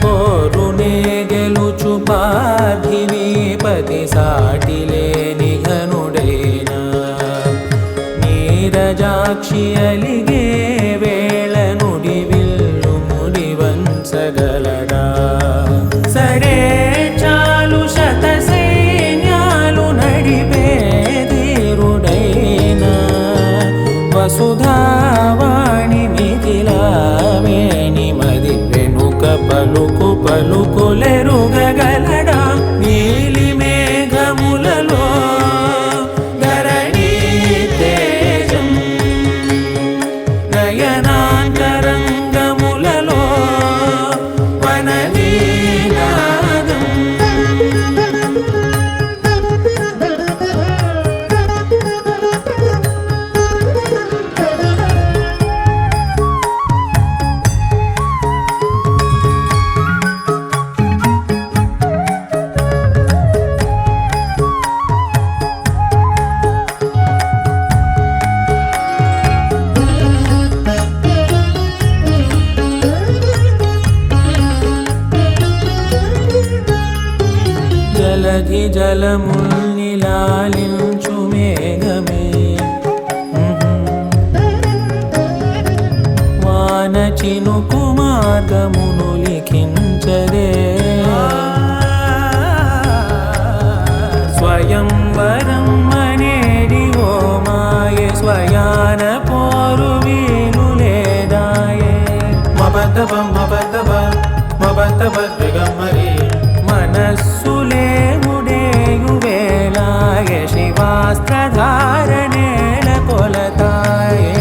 పోరునే గెలుచు పార్థివీపతి సాటిలేని ఘనుడైనా నీరజాక్షి అలిగే వేళ నుడి విల్లు ముడి వంచగలడా సడే చాలు శత సైన్యాలు నడిపే ధీరుడైనా వసుధావాణి మిథిలావేణి మది వెనుక పలుకు పలుకులెరుగగలడా నీలి మేఘములలో ధరణీ తేజం నయనాంతరంగములలో వననీనాదం జలధి జలముల్నిలాలించు మేఘమే వాన చినుకు మార్గమును లిఖించదే స్వయంవరం అనేడి ఓ మాయే స్వయాన పోరు వీలు లేదాయే మబద్దబం మబద్దబ మబద్దబ దిగమ్మరి మనస్సులే ముడేయు వేళాయ శివాస్త్రధారణేల కొలతాయే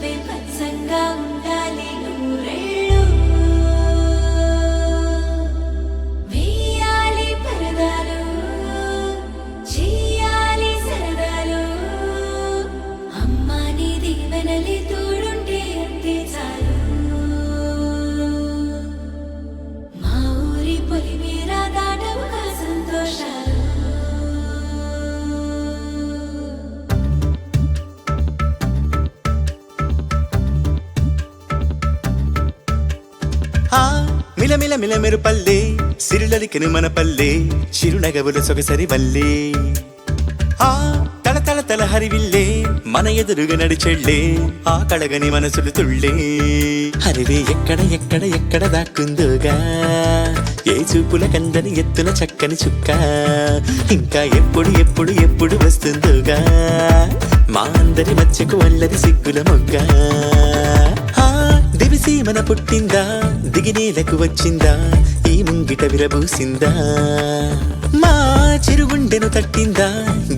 నవ్వే పచ్చంగా ఉండాలి నూరేళ్ళు వేయాలి పరదాలు చేయాలి సరదాలు అమ్మా నీ దీవెనలే తోడుంటే అంతే చాలు మా ఊరి పొలి మీద దాటవుగా సంతోషాలు మిలమిల మిలమెరు పల్లె సిరులలికెను మన పల్లె చిరునగవుల సొగసరి వల్లే తల తల తల హరివిల్లే మన ఎదురుగా నడిచెళ్ళే ఆ కళగని మనసులు తుళ్ళే హరివే ఎక్కడ ఎక్కడ ఎక్కడ దాక్కుందోగా ఏ చూపుల కందని ఎత్తుల చక్కని చుక్క ఇంకా ఎప్పుడు ఎప్పుడు ఎప్పుడు వస్తుందోగా మా అందరి మధ్యకు వల్లది సిగ్గుల మొగ్గ దివిసి మన పుట్టిందా దిగినేలకు వచ్చిందా ఈ ముంగిట విరబూసిందా మా చిరుగుండెను తట్టిందా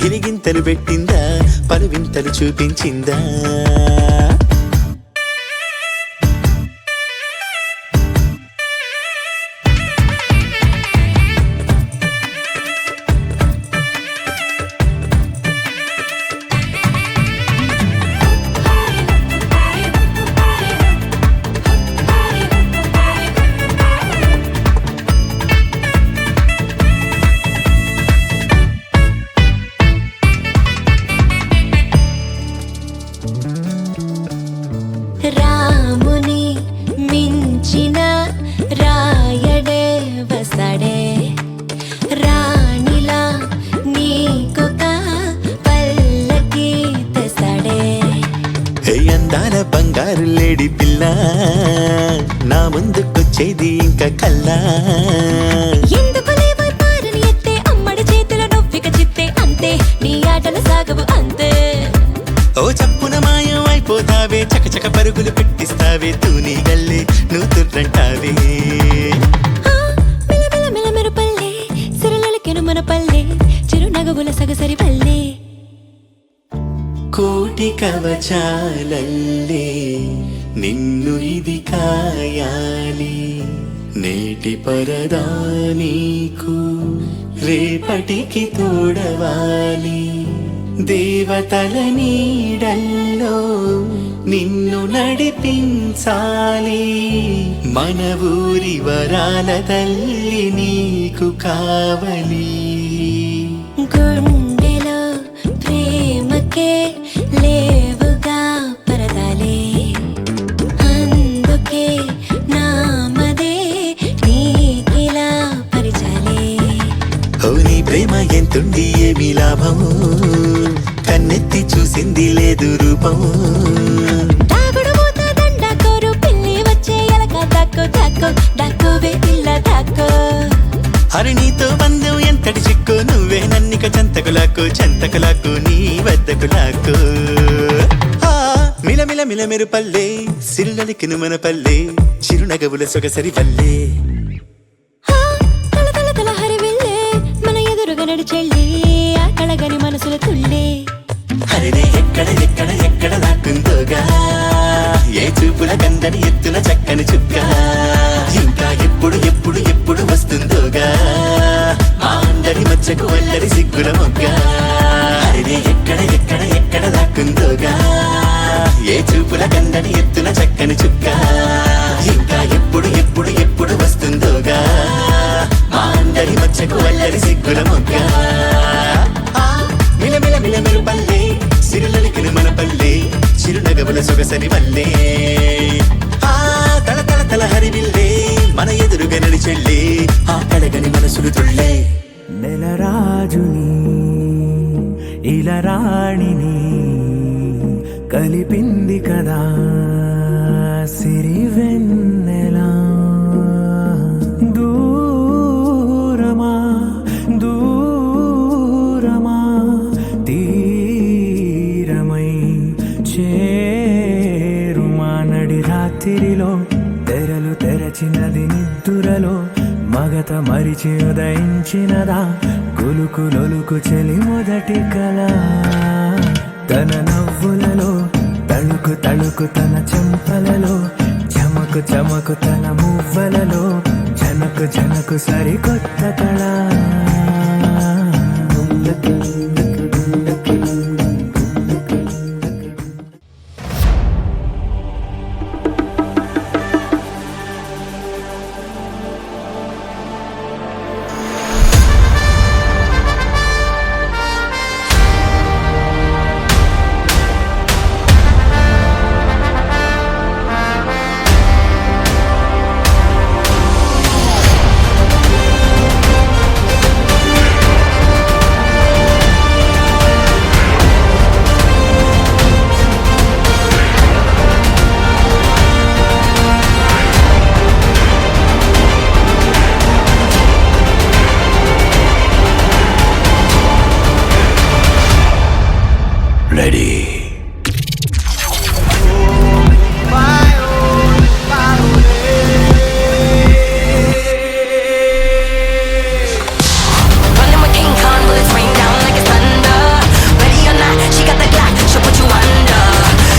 గిరిగింతలు పెట్టిందా పలువింతలు చూపించిందా రాముని మించిన రాయడే వసడే రాణిలా నీకొక పల్లకి తెసడే అందాల బంగారు లేడి పిల్ల నా ముందుకొచ్చేది ఇంకా కల్లా ఎందుకు లేవో పారని ఎత్తే అమ్మడి చేతుల నొవ్విక చిత్తే అంతే నీ ఆటలు సాగవు అంతే ఓ చప్పున మాయం అయిపోతావే చకచక పరుగులు పెట్టిస్తావే తూని గల్లే నువ్వు తుర్రంటావే మిలమిల మిలమెరు పల్లె సిరలకెను మన పల్లె చిరునగవుల సగసరి పల్లె కోటి కవచాలల్లే నిన్ను ఇది కాయాలి నేటి పరదా నీకు రేపటికి తోడవాలి దేవతల నీడల్లో నిన్ను నడిపించాలి మన ఊరి వరాల తల్లి నీకు కావలి గుండెలో ప్రేమకే లేవుగా పరదాలే అందుకే నామదే నీకిలా పరిచాలే ఓ నీ ప్రేమ ఎంతుండి ఏమి లాభము కన్నెత్తి చూసింది లేదు రూపము దాగుడు మూత దండ కోరు పిల్లి వచ్చే ఎలక దాక్కో దాక్కో దాక్కోవే పిల్ల దాక్కో హరిణితో బంధం ఎంతటి చిక్కు నువ్వే నన్నిక చెంతకులాకు నీ వద్దకులాకు మిలమిల మిలమెరు పల్లె సిరులలికిను మన పల్లె చిరునగవుల సొగసరి వల్లే తల తల తల హరివిల్లే మన ఎదురుగా నడిచెళ్ళి ఆ కళగని మనసుల తుళ్ళే హరివే ఎక్కడ ఎక్కడ ఎక్కడ దాక్కుందోగా ఏ చూపుల కందని ఎత్తుల చక్కని చుక్క ఇంకా ఎప్పుడు ఎప్పుడు ఎప్పుడు వస్తుందోగా మా అందరి మధ్యకు వల్లరి సిగ్గుల మొగ్గ హరివే ఎక్కడ ఎక్కడ ఎక్కడ దాక్కుందోగా ఏ చూపుల కందని ఎత్తుల చక్కని చుక్క ఇంకా ఎప్పుడు ఎప్పుడు ఎప్పుడు వస్తుందోగా మా అందరి మధ్యకు వల్లరి సిగ్గుల మొగ్గ మిలమిల మిలమెరు పల్లె సిరులలికిన మన పల్లె చిరునగవుల సొగసరి వల్లే తల తల తల హరివిల్లే మన ఎదురుగా నడిచెళ్ళే ఆ కడగని మనసులు తుళ్ళే నెలరాజుని ఇలా రాణిని కలిపింది కదా సిరివెన్నెలా దూరమా దూరమా తీరమై చేరుమా నడి రాత్రిలో తెరలు తెరచినది నిద్దురలో మగత మరిచి ఉదయించినదా కులుకు లొలుకు చెలి మొదటి కళ తన నవ్వులలో తళుకు తళుకు తళుకు తన చెంపలలో చమకు చమకు తన మువ్వలలో జనకు జనకు సరికొత్త కళ Running with King Kong, bullets rain down like it's thunder. Ready or not, she got the Glock, she'll put you under.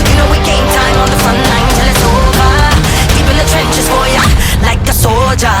You know we game time on the front line till it's over. Deep in the trenches for ya, like a soldier.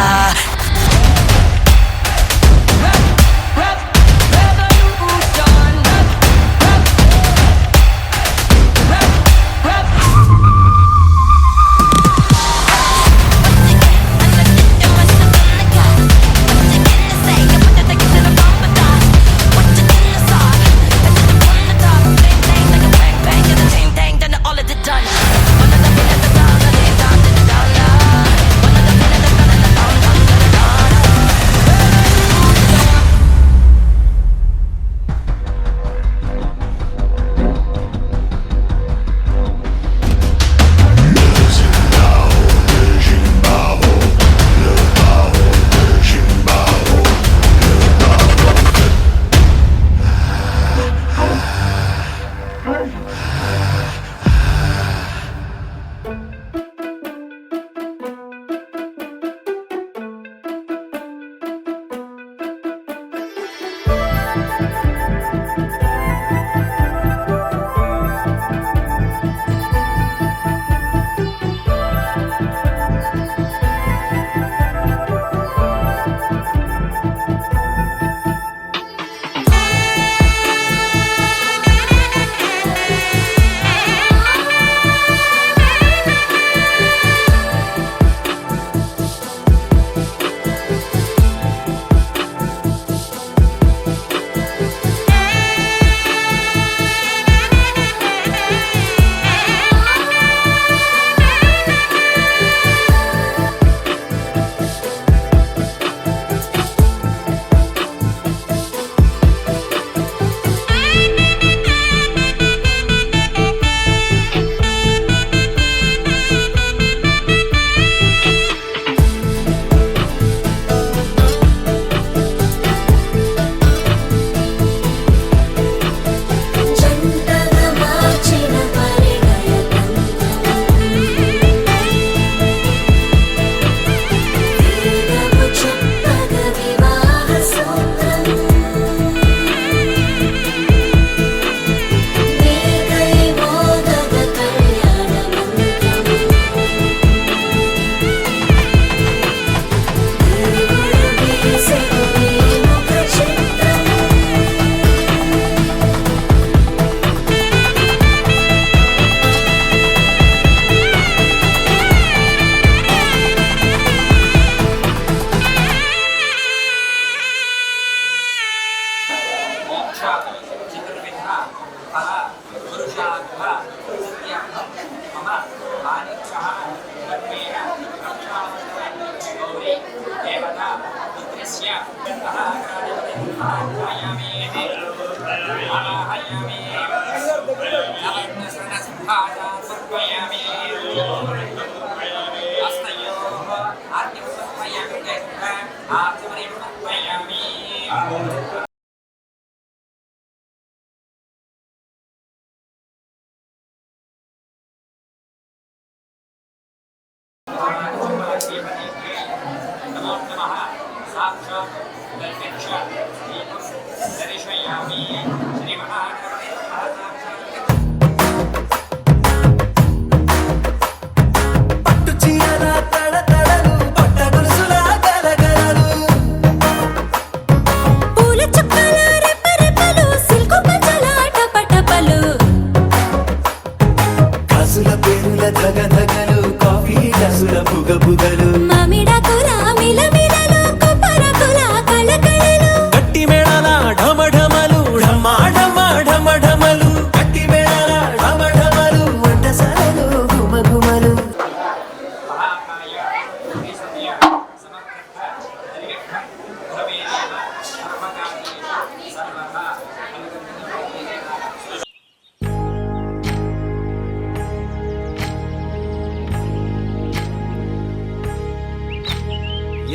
మనసుల పేరుల ధగధగలు coffee గ్లాసుల బుగబుగలు మామిడాకుల మిలమిలలు కొబ్బరాకుల కళకళలు గట్టి మేళాల ఢమఢమలు ఢమా ఢమా ఢమఢమలు గట్టి మేళాల ఢమఢమలు వంటసాలలు గుమగుమలు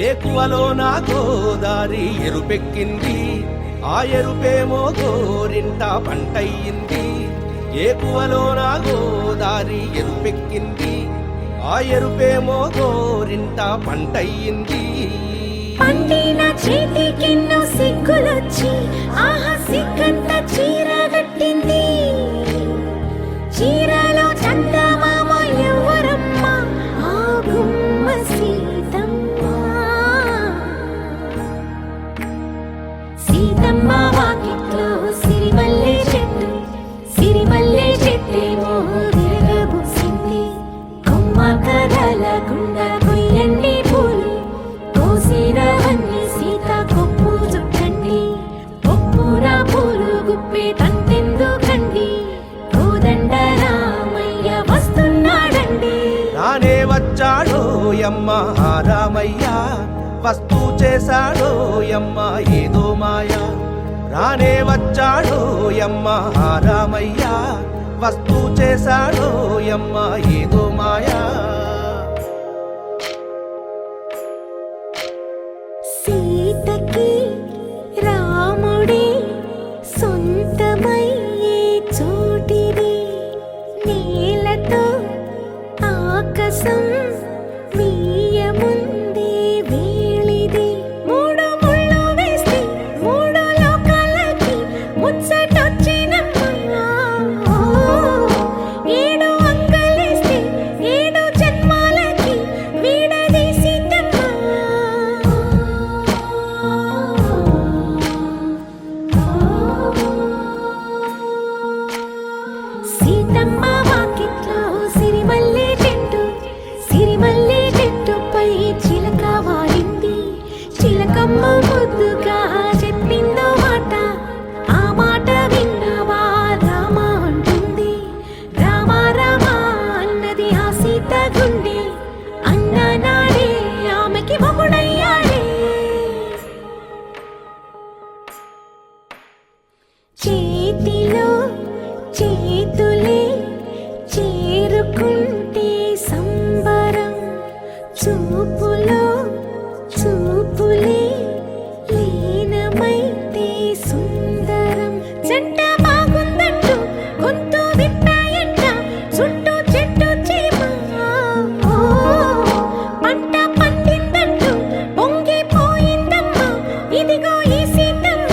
ఏకువలో నా గోదారి ఎరుపెక్కింది ఆ ఎరుపేమో గోరింట పంటయ్యింది ఏకువలో నా గోదారి ఎరుపెక్కింది ఆ ఎరుపేమో గోరింట పంటయ్యింది పండిన చేతికెన్నో సిగ్గులొచ్చి ఆహా సిగ్గంత చీర కట్టింది చీరలో చందమామ ఎవరమ్మ ఆ గుమ్మ సీతమ్మ సీతమ్మ వాకిట్లో సిరిమల్లె చెట్టేమో విరగబూసింది కొమ్మ కదలకుండా కొయ్యండి పూలు కోసిరవన్నీ సీత కొప్పు చుట్టండి కొప్పుర పూలు గుప్పే తంతెందుకండి కోదండ రామయ్య వస్తున్నాడండి రానే వచ్చాడో యమ్మ ఆ రామయ్య వస్తూ చేశాడో యమ్మ ఏదో మాయా రానే వచ్చాడో యమ్మ ఆ రామయ్య వస్తూ చేశాడో యమ్మ ఏదో మాయా సీతకి రాముడే సొంతమయ్యే చోటిది నేలతో ఆకాశం వీయముందే వేళిది మూడు ముళ్ళు వేస్తే మూడు లోకాలకి ముచ్చటొచ్చినమ్మా ఏడు అంగలేస్తే ఏడు జన్మాలకి సీతమ్మ వాకిట్లో సిరిమల్లె చెట్టుపై చిలక వాలింది చిలకమ్మ ముద్దుగా చెప్పిందో మాట ఆ మాట విన్నవా రామ అంటుంది రామ రామ అన్నది ఆ సీత గుండె అన్న నాడే ఆమెకి మొగుడయ్యాడే చేతిలో చేతులే చేరుకుంటే సంబరం చూపులో చూపులే లీనమైతే సుందరం జంట బాగుందంటూ గొంతు విప్పాయంట చుట్టూ చెట్టు చీమ పంట పండిందంటూ పొంగిపోయిందమ్మా ఇదిగో ఈ సీతమ్మ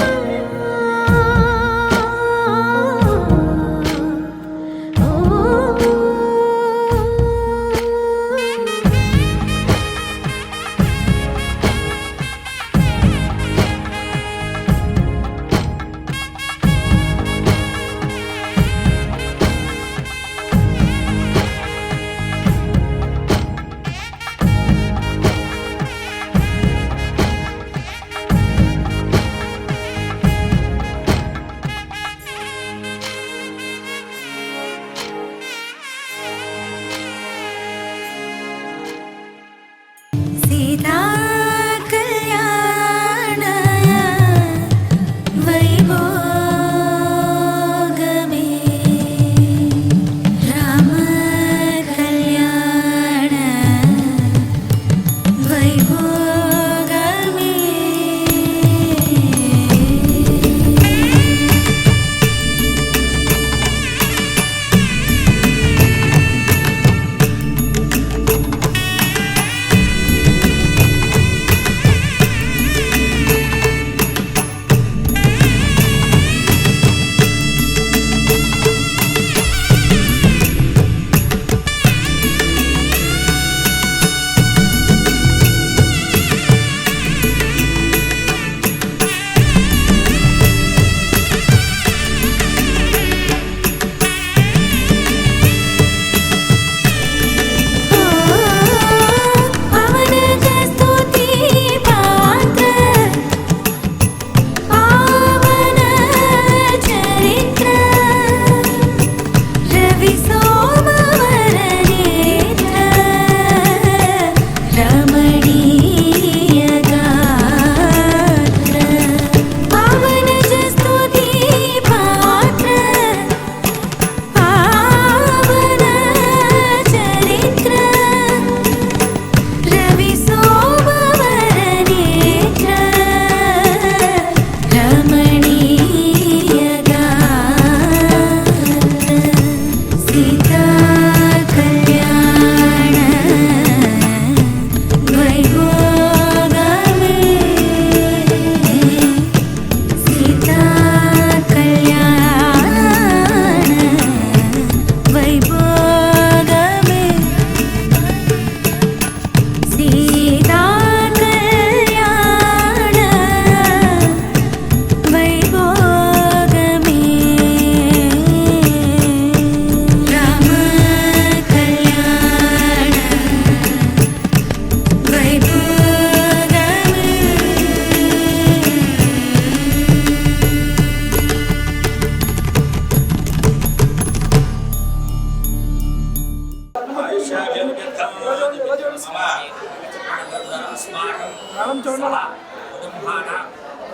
కుటుంబాన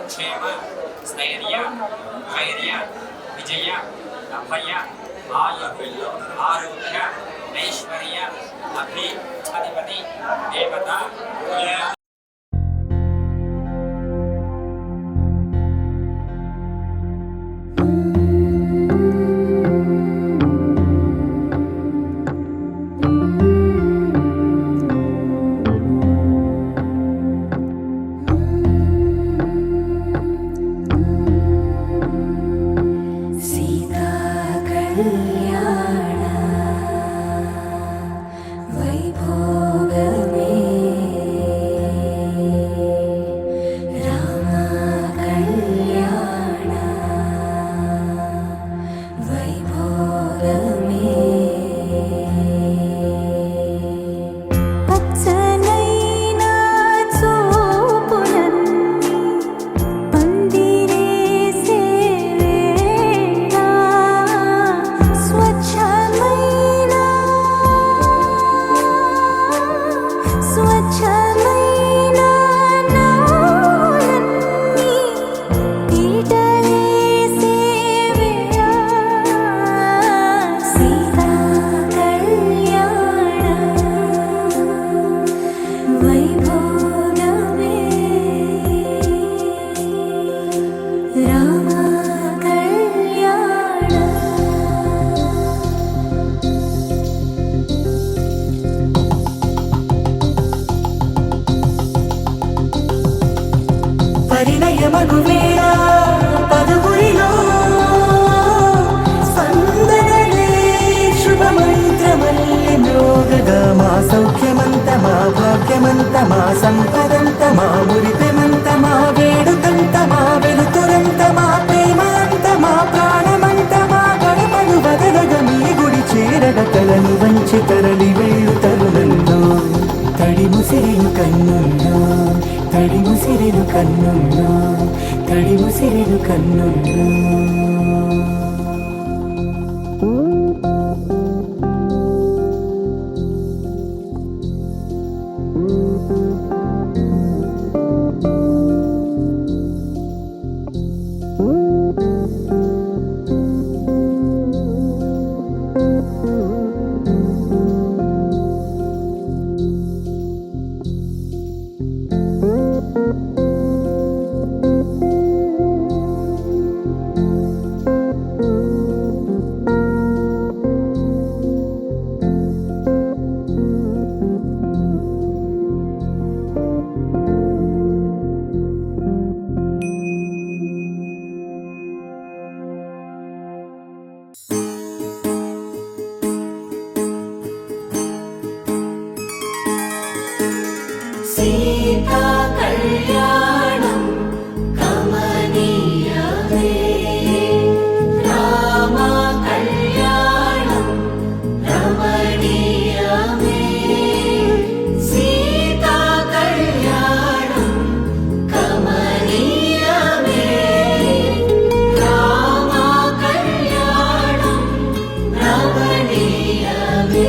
క్షేమ స్థైర్య ధైర్య విజయ అభయ ఆయు ఆరోగ్య ఐశ్వర్య అధిపతి దేవత సీతా కళ్యాణ వైభోగమే రామ కళ్యాణ వైభోగమే పచ్చనైన చూపులన్నీ పందిరేసే వేళ స్వచ్ఛమైన నాలన్నీ పీటలేసే వేళ సీతా కళ్యాణ వైభోగమే రామ కళ్యాణ పరిణయమగు వేళ పదుగురిలో స్పందనలే శుభమంత్రమల్లి మ్రోగగా మా సౌఖ్యమంత మా భాగ్యమంత మా సంపదంత మా మురిపెమంత మా వేడుకంత మా వెలుతురంత మా ప్రేమంత మా ప్రాణమంత మా గడపను వదలగ మీ గుడి చేరగ తలను వంచి తరలి వెళ్ళు తరుణంలో తడి ముసిరిలు కన్నుల్లో తడి ముసిరిలు కన్నుల్లో తడి ముసిరిలు కన్నుల్లో సీతా కళ్యాణం కమనీయమే రామ కళ్యాణం రమణీయమే సీతా కళ్యాణం కమనీయమే రామ కళ్యాణం రమణీయమే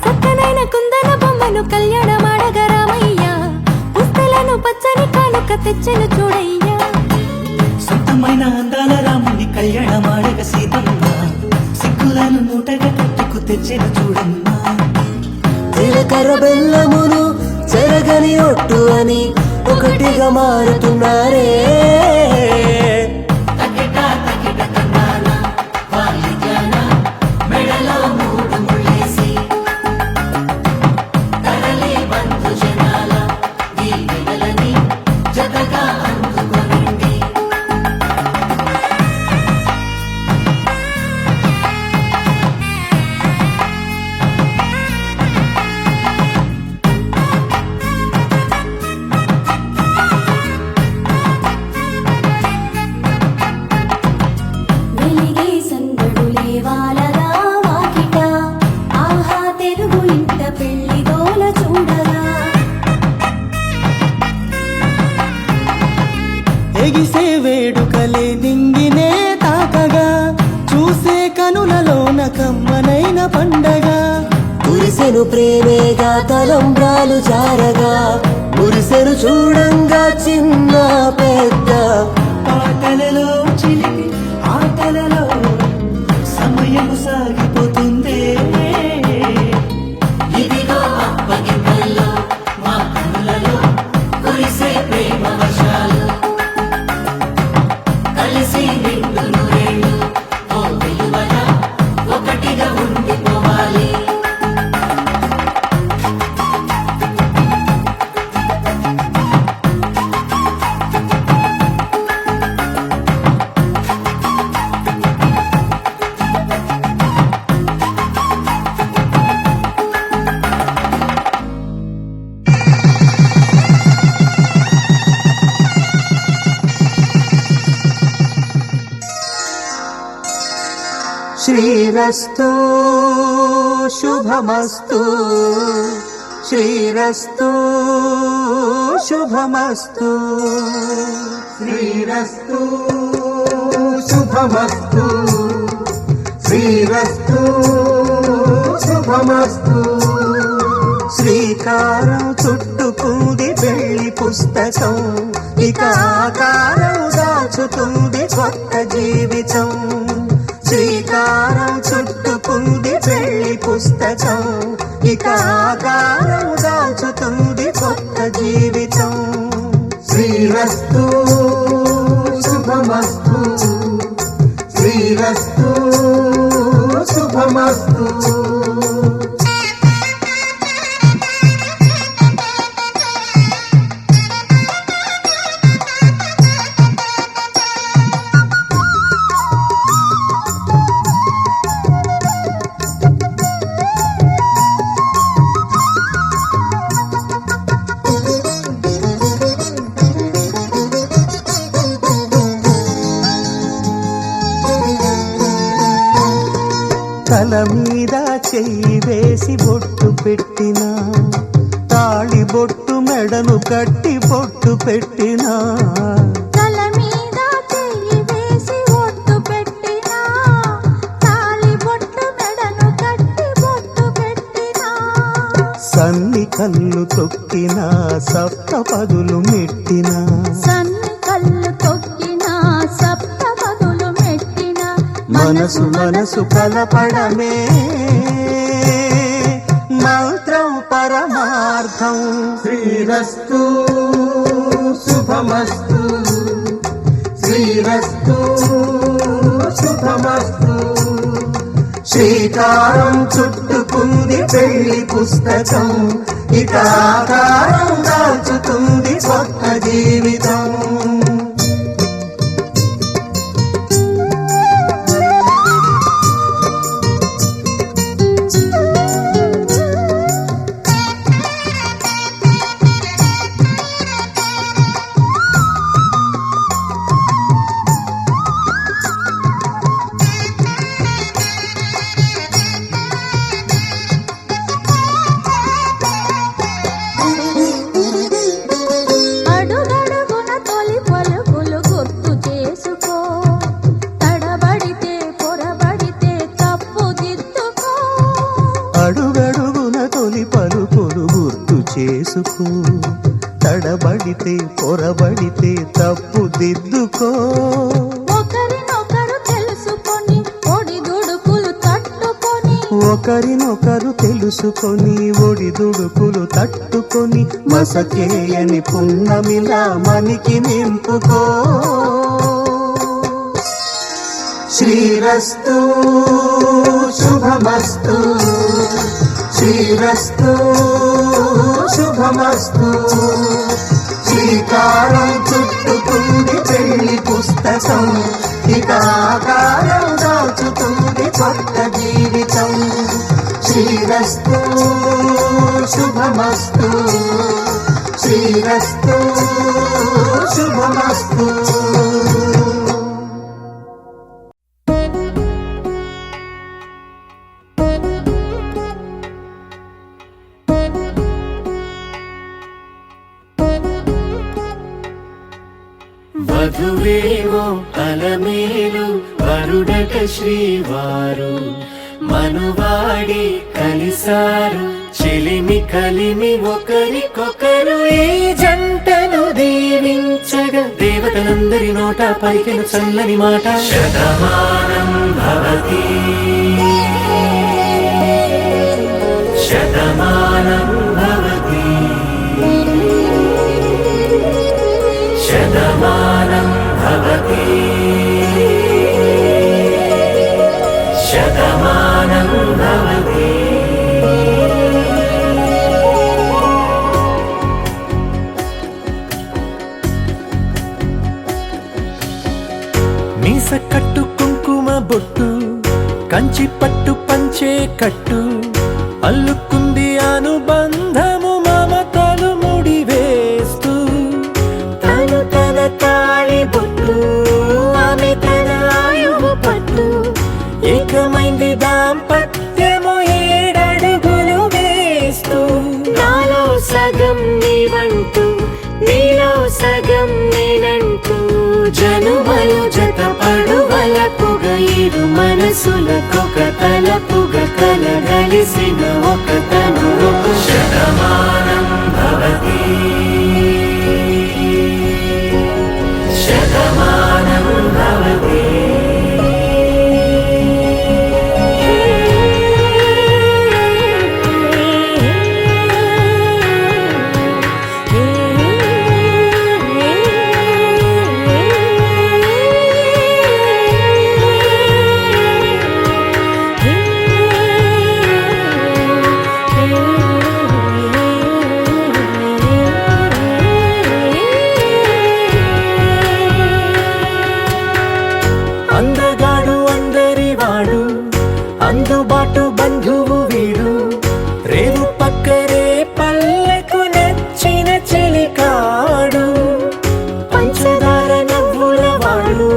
చక్కనైన కుందన బొమ్మను కళ్యాణమాడగ రామయ్య పుస్తలను పచ్చని కానుక తెచ్చెను చూడయ్యా సొంతమైన అందాల రాముని కళ్యాణమాడగ సీతమ్మ సిగ్గులను మూటగా కట్టుకు తెచ్చిన చూడమ్మా జీలకర్ర బెల్లమును చెరగని ఒట్టు అని ఒకటిగా మారుతున్నారే కురిసెను ప్రేమేగా తలంబ్రాలు జారగా మురిసెను చూడంగా చిన్న పెద్ద పాటలలో చిలిపి ఆటలలో సమయం సాగిపోతుంది ఇదిగో అప్పగింతల్లో మా కనులలో కురిసే ప్రేమ వర్షాలు కలిసి నిండు నూరేళ్ళు ఓ విలువల ఒకటిగా ఉండిపోవాలి శ్రీరస్తు శుభమస్తు శ్రీరస్తు శుభమస్తు శ్రీరస్తు శుభమస్తు శ్రీరస్తు శుభమస్తు శ్రీకారం చుట్టుకుంది పెళ్లి పుస్తకం ఇక ఆకారం దాచుతుంది కొత్త జీవితం శ్రీకారం చుట్టుకుంది పెళ్లి పుస్తకం ఇక ఆకారం దాచుతుంది కొత్త జీవితం శ్రీరస్తు శుభమస్తు శ్రీరస్తు శుభమస్తు తల మీద చెయ్యి వేసి బొట్టు పెట్టినా తాళి బొట్టు మెడను కట్టి బొట్టు పెట్టినా తల మీద చెయ్యి వేసి ఒట్టు పెట్టినా తాళి బొట్టు మెడను కట్టి బొట్టు పెట్టినా సన్ని కళ్ళు తొక్కినా సప్త పదులు మెట్టినా సన్ని కళ్ళు తొక్కినా సప్త పదులు మెట్టినా మనసు మనసు కలపడమే మంత్రం పరమార్థం శ్రీరస్తు శుభమస్తు శ్రీరస్తు శుభమస్తు శ్రీకారం చుట్టుకుంది పెళ్లి పుస్తకం ఇక ఆకారం దాల్చుతుంది కొత్త జీవితం అడుగడుగున తొలి పలుకులు గుర్తు చేసుకో తడబడితే పొరబడితే తప్పు దిద్దుకో అడుగడుగున తొలి పలుకులు గుర్తు చేసుకో తడబడితే పొరబడితే తప్పు దిద్దుకో ఒకరినొకరు తెలుసుకొని ఒడిదుడుకులు తట్టుకొని ఒకరినొకరు తెలుసుకొని ఒడిదుడుకులు తట్టుకొని మసకేయని పున్నమిలా మనికి నింపుకో శ్రీరస్తు శుభమస్తు శ్రీరస్తు శుభమస్తు శ్రీకారం చుట్టుకుంది పెళ్లి పుస్తకం ఇక ఆకారం దాచుతుంది కొత్త జీవితం శ్రీరస్తు శుభమస్తు శ్రీరస్తు శుభమస్తు వధువేమో అలమేలు వరుడట శ్రీవారు మనువాడి కలిసారు చెలిమి కలిమి ఒకరికొకరు ఈ జంటను దీవించగా దేవతలందరి నోట పలికిన చల్లని మాట శతమానం భవతి శతమానం భవతి శతమానం భవతి శతమానం భవతి. మీస కట్టు కుంకుమ బొట్టు కంచి పట్టు పంచే కట్టు అల్లుకుంది అనుబంధము మమతలు ముడివేస్తూ తను తన తాళి బొట్టు ఆమె తన ఆయువు పట్టు ఏకమైంది దాంపత్యము 7 అడుగులు వేస్తూ నాలో సగం నీవంటూ నీలో సగం నేనంటూ జనుమలు జత పడువలపుగ ఇరు మనసులకొక తలపుగ కలగలిసిన ఒక తను శతమానం భవతి శతమానం భవతి. అందగాడు అందరి వాడు అందుబాటు బంధువు వీడు రేవు పక్కరే పల్లెకు నచ్చిన చెలికాడు పంచదార నవ్వుల వాడు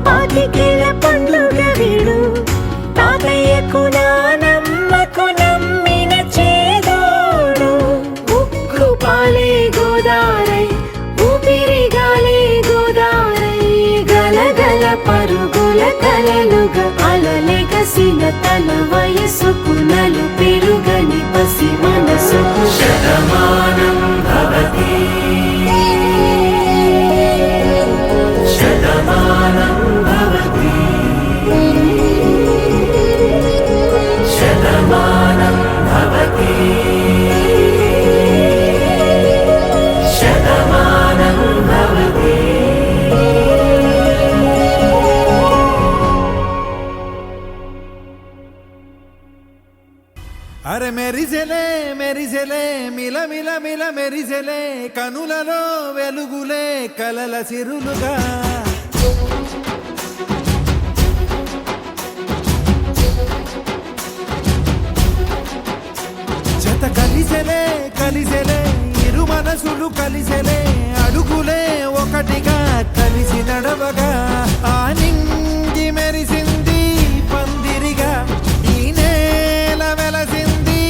పాతికేల పండ్లుగ వీడు తాతయ్యకు నానమ్మకు నమ్మిన చేదోడు ఉక్కు పాలే గోదారై ఊపిరిగాలే గోదారై గలగల పరుగుల కలలుగా అలలెగసిన తన వయసుకు నలు పెరుగని పసి మనసుకు శతమానం భవతి శతమానం భవతి శతమానం భవతి శతమానం భవతి. అరే మెరిసెలే మెరిసెలే మిల మిల మిల మెరిసెలే కనులలో వెలుగులే కలల సిరులుగా జత కలిసెలే కలిసెలే ఇరు మనసులు కలిసెలే అడుగులే ఒకటిగా కలిసి నడవగా ఆ నింగి మెరిసింది పందిరిగా ఈ నేల వెలసింది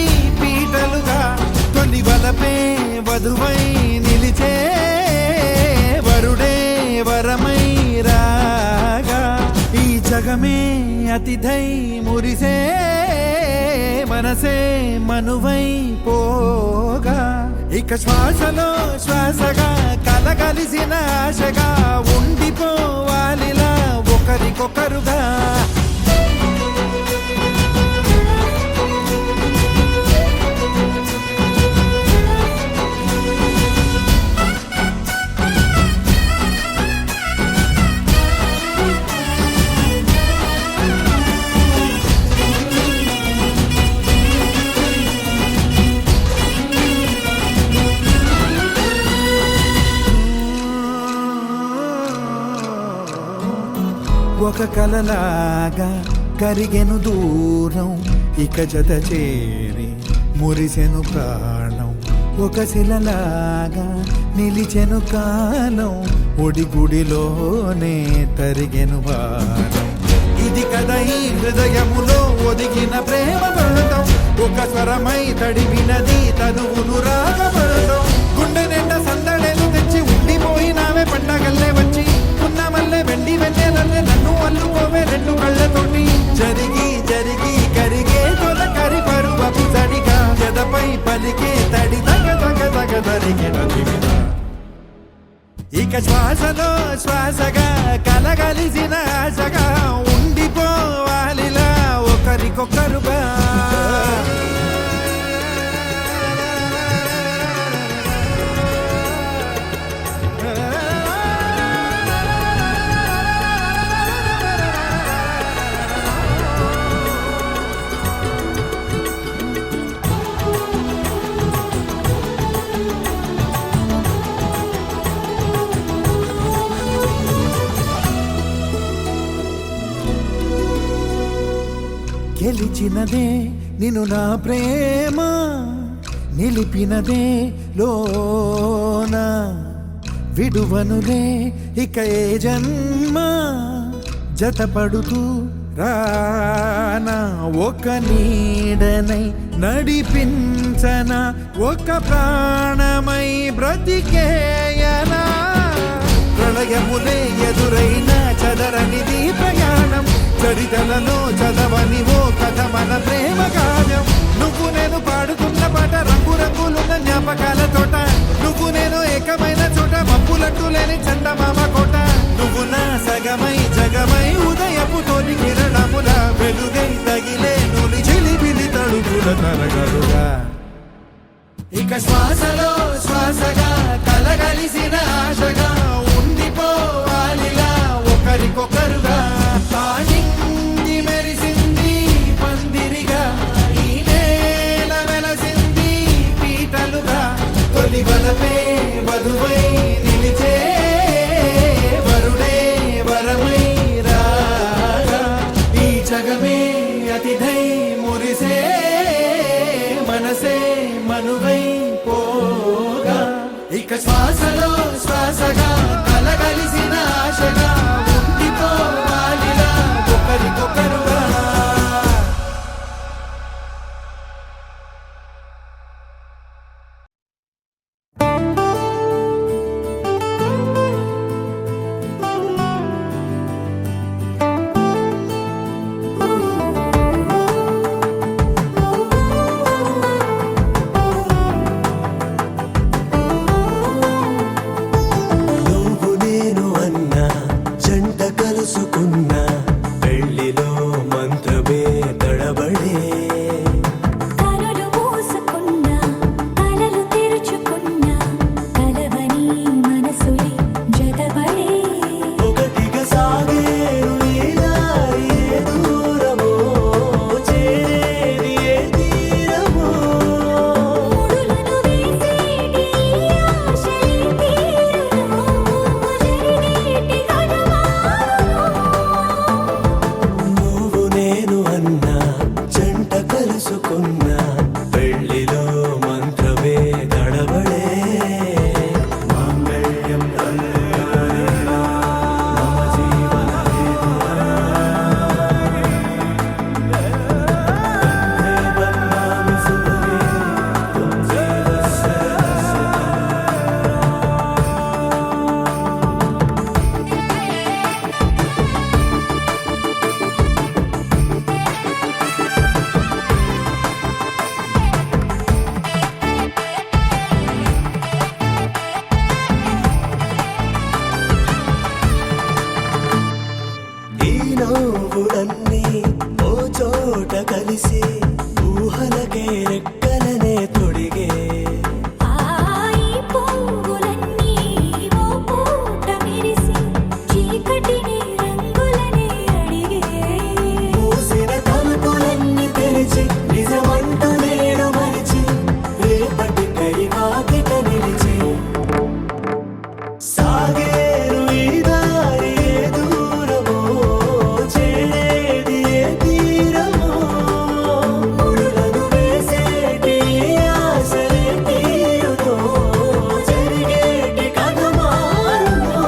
పీటలుగా తొలి వలపే వధువై నిలిచే వరుడే వరమై రాగా ఈ జగమే అతిథై మురిసే మనసే మనువై పోగా ఇక శ్వాసలో శ్వాసగా కలగలిసిన ఆశగా ఉండిపోవాలిలా ఒకరికొకరుగా ఒక కలలాగా కరిగెను దూరం ఇక జత చేరి మురిసెను ప్రాణం ఒక శిలలాగా నిలిచెను కాలం ఒడిగుడిలోనే తరిగెను వారం ఇది కదా ఈ హృదయములో ఒదిగిన ప్రేమ పడతాం ఒక స్వరమై తడివినది తనువును రాగపడతాం గుండె నిండా సందడేలు తెచ్చి ఉండిపోయినావే పండగల్లే వచ్చి ఉన్నమల్లే వెండి వెన్నెలల్లే నన్ను అల్లుకోవే రెండు కళ్ళతోటి జరిగి జరిగి కరి దరిగిన దివిన ఇక శ్వాసలో శ్వాసగా కలగలిసిన ఆశగా ఉండిపోవాలిలా ఒకరికొకరుగా గెలిచినదే నిన్ను నా ప్రేమ నిలిపినదే లోన విడువనులే ఇక ఏ జన్మ జతపడుతూ రానా ఒక నీడనై నడిపించన ఒక ప్రాణమై బ్రతికేయనా ప్రళయములే ఎదురైన చదరనిది ప్రయాణం చరితలలో చదవని ఓ కథ మన ప్రేమ గానం నువ్వు నేను పాడుతున్న పాట రంగు రంగులున్న జ్ఞాపకాల తోట నువ్వు నేను ఏకమైన చోట మబ్బులట్టు లేని చందమామ కోట నువ్వు నా సగమై జగమై ఉదయపు తోని కిరణముల వెలుగై తగిలే నులి చిలిపిలి తడుపుల తరగలుగా ఇక శ్వాసలో శ్వాసగా కలగలిసిన ఆశగా ఉండిపోవాలిలా ఒకరికొకరుగా తానింది మెరిసింది పందిరిగా ఈ నేల వెలసింది పీటలుగా తొలి వలపే వధువై నిలిచే వరుడే వరమై రాగా ఈ జగమే అతిథై మురిసే మనసే మనువై పోగా ఇక శ్వాసలో శ్వాసగా కలగలిసిన ఆశగా ఉండిపోవాలిలా ఒకరికొకరుగా నువ్వు నేను అన్నా జంట కలుసుకున్నా పెళ్లిలో మంత్రమే తడబడే కనులు మూసుకున్నా కలలు తెరుచుకున్నా కలవని మనసులే జతబడే ఒకటిగా సాగేరు ఈ దారి ఏ దూరమో చేరేది ఏ తీరమో ముడులను వేసేటి ఆశలే తీరును జరిగేటి గడమారును నువ్వు నేను అన్నా జంట కలుసుకున్నా పెళ్లిలో మంత్రమే తడబడే మాంగళ్యం తంతునానేనా మమ జీవన బన్నామి సుభగే తుమ్ జీవస్య ఈ నవ్వులన్నీ ఓ చోట కలిసి ఊహలకే రెక్కలనే తొడిగే ఆయి పువ్వులన్నీ ఓ పూట మెరిసి చీకటిని రంగులనే అడిగే మూసిన తలుపులన్నీ తెరిచి నిజమంటూ నేడు మరిచి రేపటికై వాకిట నిలిచి సాగేరు ఈ దారి ఏ దూరమో చేరేది ఏ తీరమో ముడులను వేసేటి ఆశలే తీరునో జరిగేటి కథ మారునో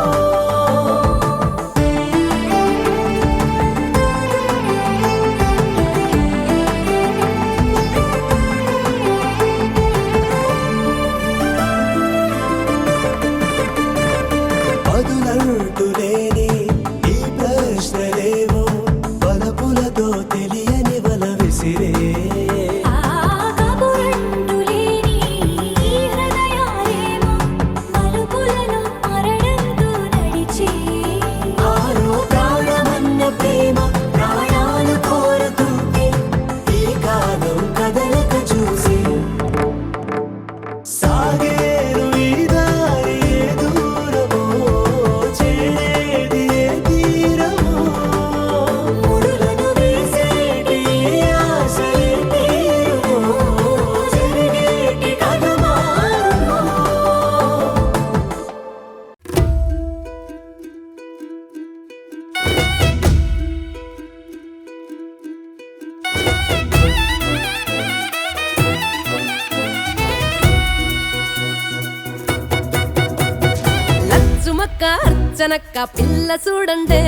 లచ్చమక్క అర్చనక్క పిల్ల చూడండే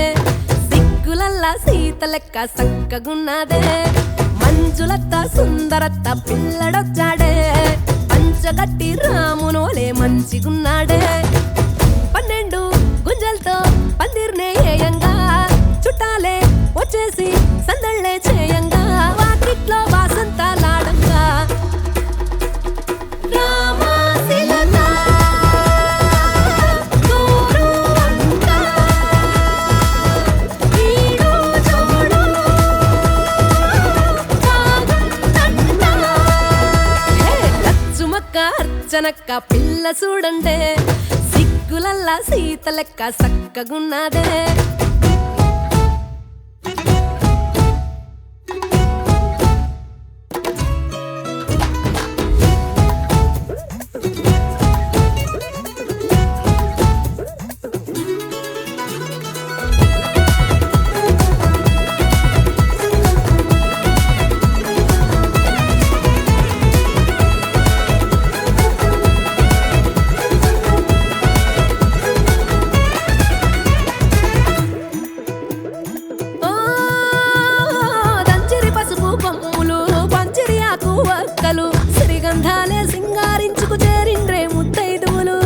సిగ్గులల్లా సీత లెక్క సక్కగున్నదే మంజులత్త సుందరత్త పిల్లడొచ్చాడే పంచగట్టి రామునోలే మంచిగున్నాడే 12 గుంజలతో పందిర్నే ఏయంగా చుట్టాలే వచ్చేసి సందళ్ళే చేయంగా వాకిట్లో వాసంతాలాడంగా రామాశిలక గోరువంక ఈడు జోడు సాగుందంట. హే లచ్చుమక్క అర్చనక్క పిల్ల చూడండే సిగ్గులల్లా సీత లెక్క సక్కగున్నదే సిరిగంధాలే సింగారించుకు చేరిండ్రే ముత్తైదువులు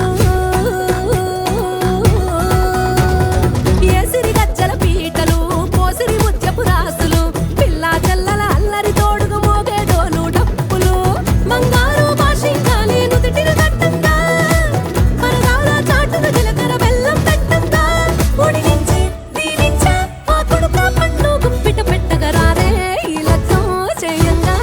ఏ సిరిగజ్జల పీటలు పోసిరి ముత్యపు రాసులు పిల్లా చెల్లల అల్లరి తోడుగా మోగేడోలు డప్పులు బంగారు భాషించాలి నుదిటిన కట్టంగా పరదాల చాటున జీలకర్ర బెల్లం పెట్టంగా ఉడిగించి దీనించా ఆ కొడుక పన్ను గుప్పిట పెట్టగా రారే ఈ లచ్చం చేయంగా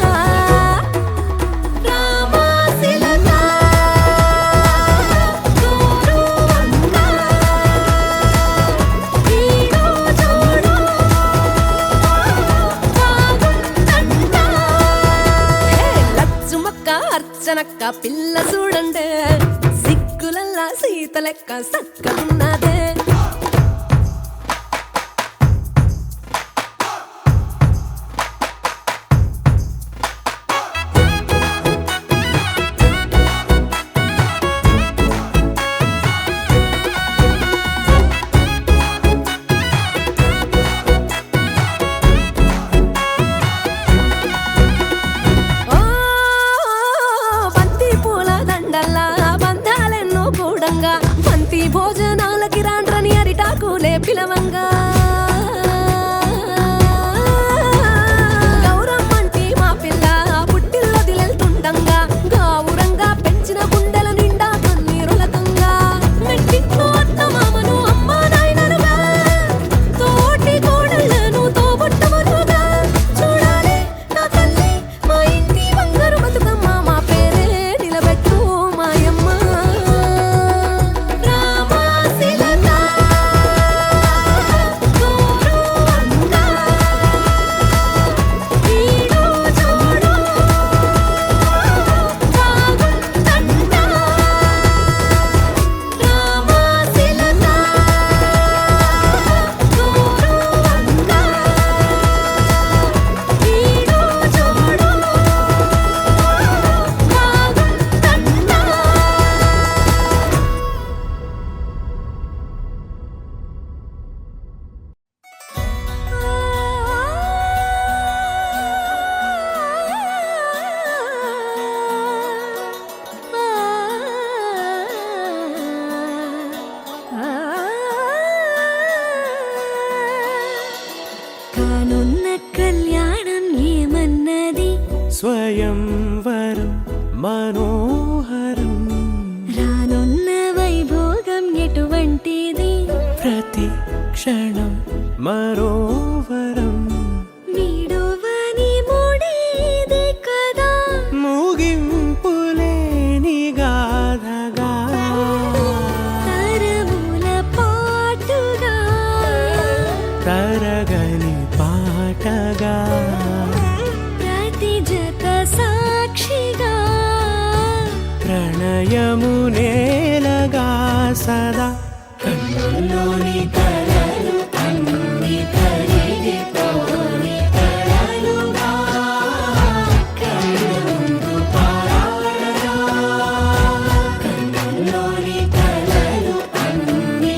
అర్చనక్క పిల్ల చూడండే సిగ్గులల్లా సీత లెక్క సక్కగున్నదే బంతి భోజనాలకి రాండ్రని అరిటాకులే పిలవంగా గౌరమ్మంటి మా పిల్ల పుట్టిల్లో దిలెళ్తుండంగా గావురంగా పెంచిన గుండెల నిండా కన్నీరులకంగా మెట్టింట్లో అత్త మామను అమ్మా నాయనలుగా తోటి కోడళ్ళను తోబుట్టమనుగా చూడాలి నా తల్లి మా ఇంటి బంగారు బతుకమ్మ మా పేరే నిలబెట్టు మాయమ్మ స్వయంవరం మనోహరం రానున్న వైభోగం ఎటువంటిది ప్రతి క్షణం మరోవరం వీడోవని మూడేది కదా ముగింపులేని గాథగా తరముల పాటుగా తరగని పాటగా ప్రతి జత సాక్షిగా ప్రణయము నేలగా సదా కన్నుల్లోని కలలు అన్ని కరిగిపోని కలలుగా కన్నుందు పారాడగా కన్నుల్లోని కలలు అన్ని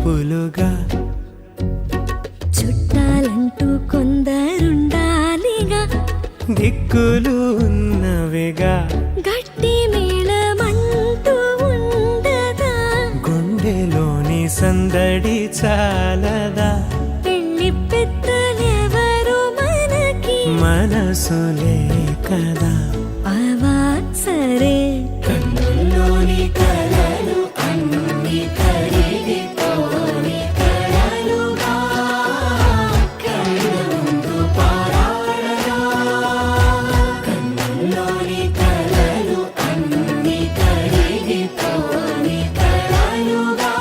చూపులుగా చుట్టాలంటూ కొందరుండాలిగా దిక్కులు ఉన్నవిగా గట్టి మేళమంటూ ఉండదా గుండెలోని సందడి చాలదా పెళ్లి పెద్దలెవరు మనకి మనసులే కదా అవా సరే కన్నుల్లోని కలలు అన్ని కరిగిపోని కలలుగా కళ్ళ ముందు పారాడగా కన్నుల్లోని కలలు అన్ని కరిగిపోని కలలుగా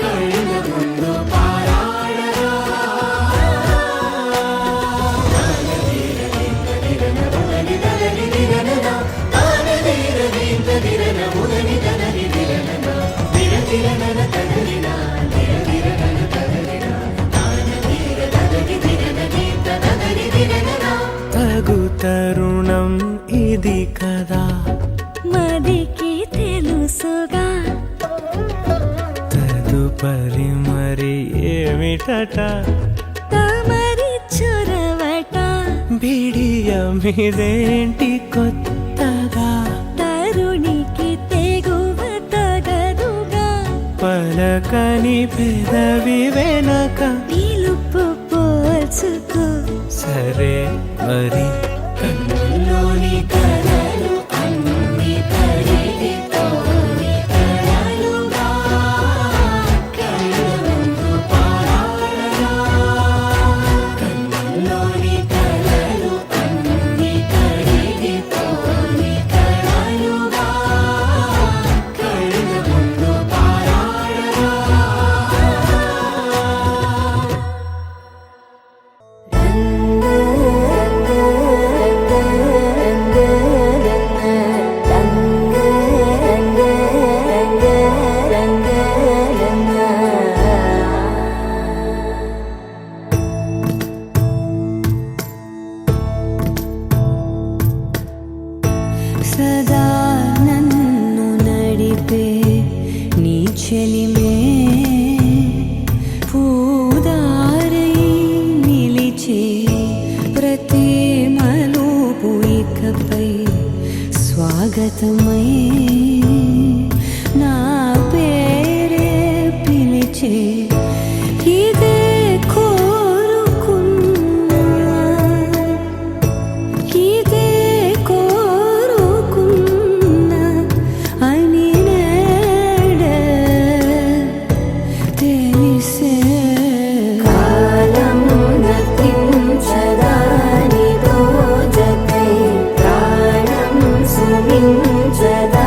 కళ్ళ ముందు పారాడగా తగు తరుణం ఇది కదా మదికి తెలుసుగా తదుపరి మరి ఏమిటట తమరి చొరవట బిడియమిదేంటి కొత్తగా తరుణికి తెగువ తగదుగా పలకని పెదవి వెనక పిలుపు పోల్చుకో సరే మరి కన్నుల్లోని కలలు అన్ని కరిగిపోని కలలుగా కళ్ళ ముందు పారాడగా కన్నుల్లోని కలలు అన్ని కరిగిపోని కలలుగా కళ్ళ ముందు పారాడగా సదా నన్ను నడిపే నీ చెలిమే పూదారై నిలిచే ప్రతి మలుపు ఇకపై స్వాగతమై నా పేరే పిలిచే ఇదే కోరుకున్నా ఇదే కోరుకున్నా అని నేడే తెలిసే కాలం నతించదాని దోజకై ప్రాణం సుమించదాని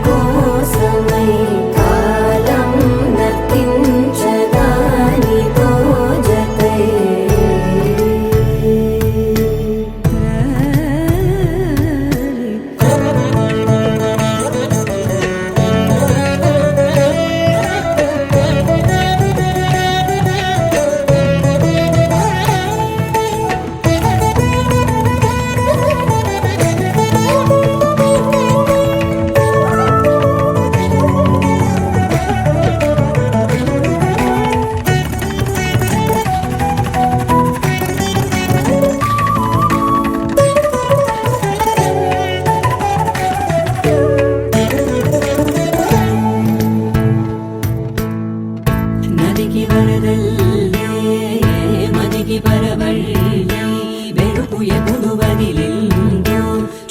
కోసమై కాలం నతించదాని దోజకై నదికి వరదల్లే మదికి పరవళ్ళే వెలుపు ఎప్పుడు వదిలిందో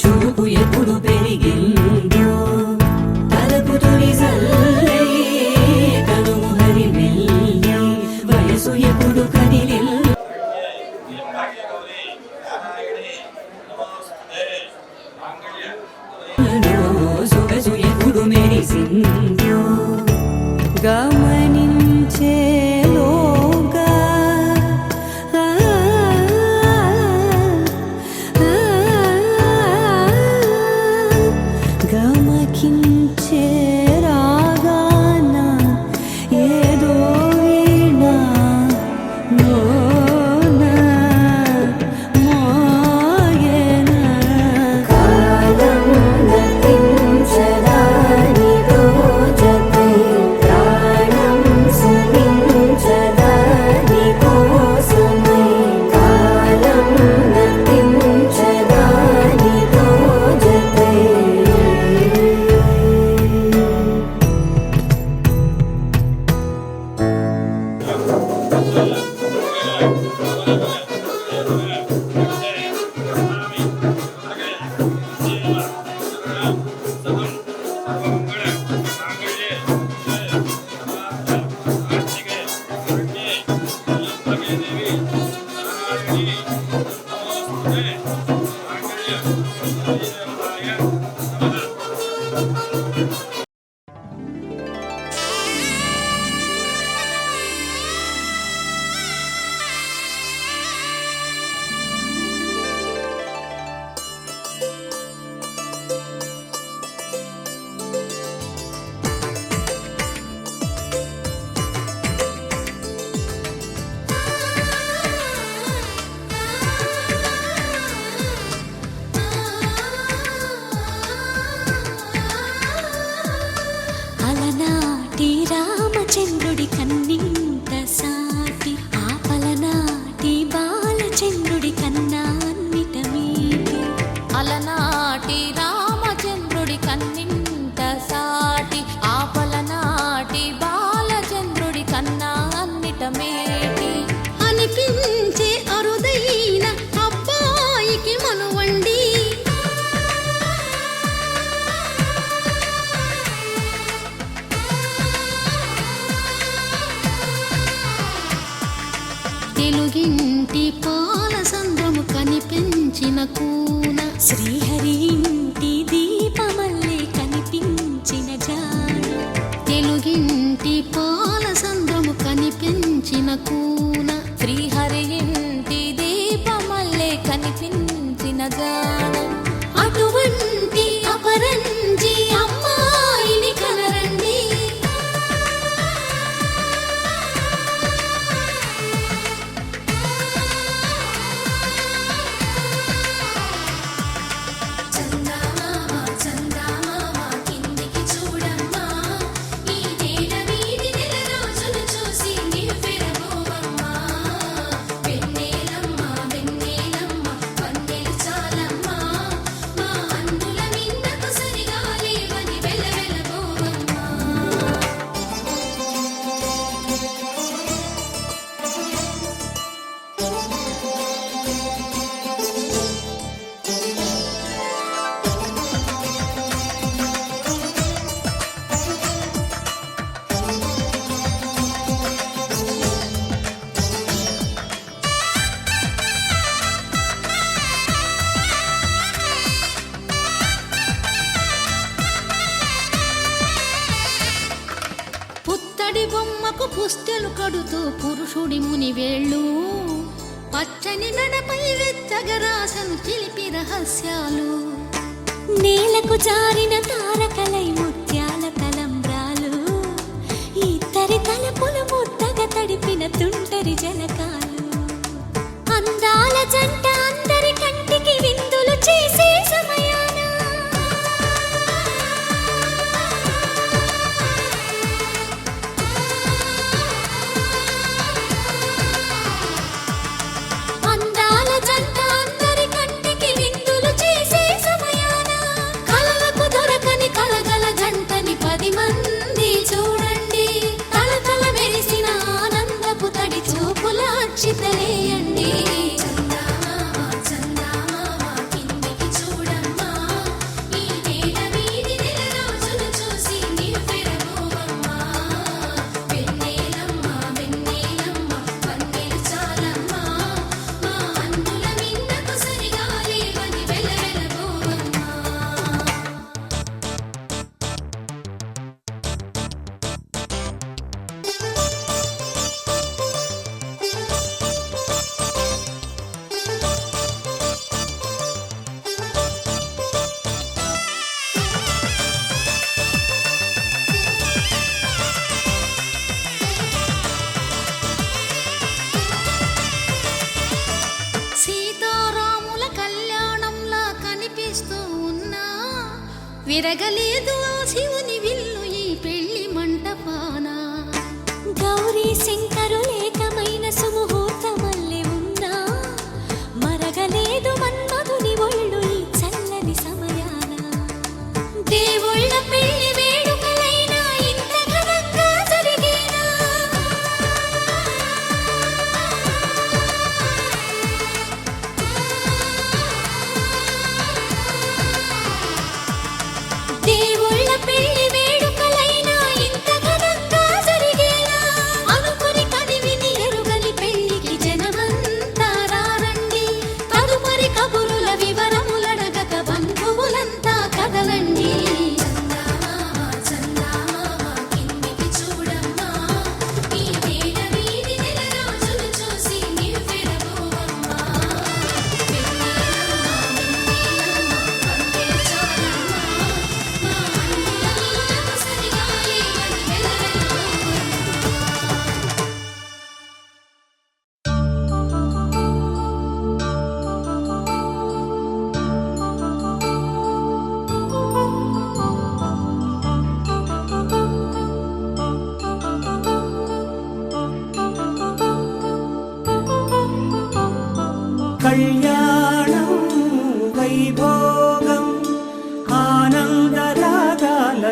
చురుకు ఎప్పుడు పెరిగిందో తలపు తొలి సల్లే కనుము హరి వెళ్ళే వయసు ఎప్పుడు కదిలిందో సొగసు ఎప్పుడు మెరిసిందో గమనించేలోగా గమకించే రాగాన ఏదో వీణా మోన మోయన కాలం నతించదాని దోజకై అలనాటి రామచంద్రుడి కన్నింత సాటి ఆపలనాటి బాలచంద్రుడి కన్నా అన్నిట మీటి. అలనాటి రామచంద్రుడి కన్నింత సాటి ఆపలనాటి బాలచంద్రుడి కన్నా అన్నిట మేటి అనిపించే అరుదైన అబ్బాయికి మనువండి. తెలుగింటి పాలసంద్రము కనిపించిన కూన శ్రీహరి ఇంటి దీపమల్లే కనిపించిన జాడ. తెలుగింటి పాలసంద్రము కనిపించిన కూన శ్రీహరి ఇంటి దీపమల్లే కనిపించిన జాడ. అటువంటి అపరంజి అమ్మాయిని కనరండి. పుత్తడి బొమ్మకు పుస్తెలు కడుతూ పురుషుడి ముని వేళ్ళు పచ్చని నడపై వెచ్చగరాసను చిలిపి రహస్యాలు. నేలకు జారిన తారకలై ముత్యాల తలంబ్రాలు ఇద్దరి తలపులు ముద్దగా తడిపిన తుంటరి జలకాలు. అందాల జంట అందరి కంటికి విందులు చేసే సమయాన అందాల జంట అందరి కంటికి విందులు చేసే సమయాన కలలకు దొరకని కలగల జంటని 10 మంది చూడండి. తలతల మెరిసిన ఆనందపు తడి చూపుల అక్షితలేయండి. విరగలేదు ఆ శివుని విల్లు ఈ పెళ్లి మంటపాన. గౌరీ శంకరులేకమైన సుముహూర్తమల్లె ఉన్నా మరగలేదు మన్మధుని ఒళ్ళు ఈ చల్లని సమయాన. దేవుళ్ళ పెళ్లి వేడుకలైనా ఇంత ఘనంగా జరిగేనా.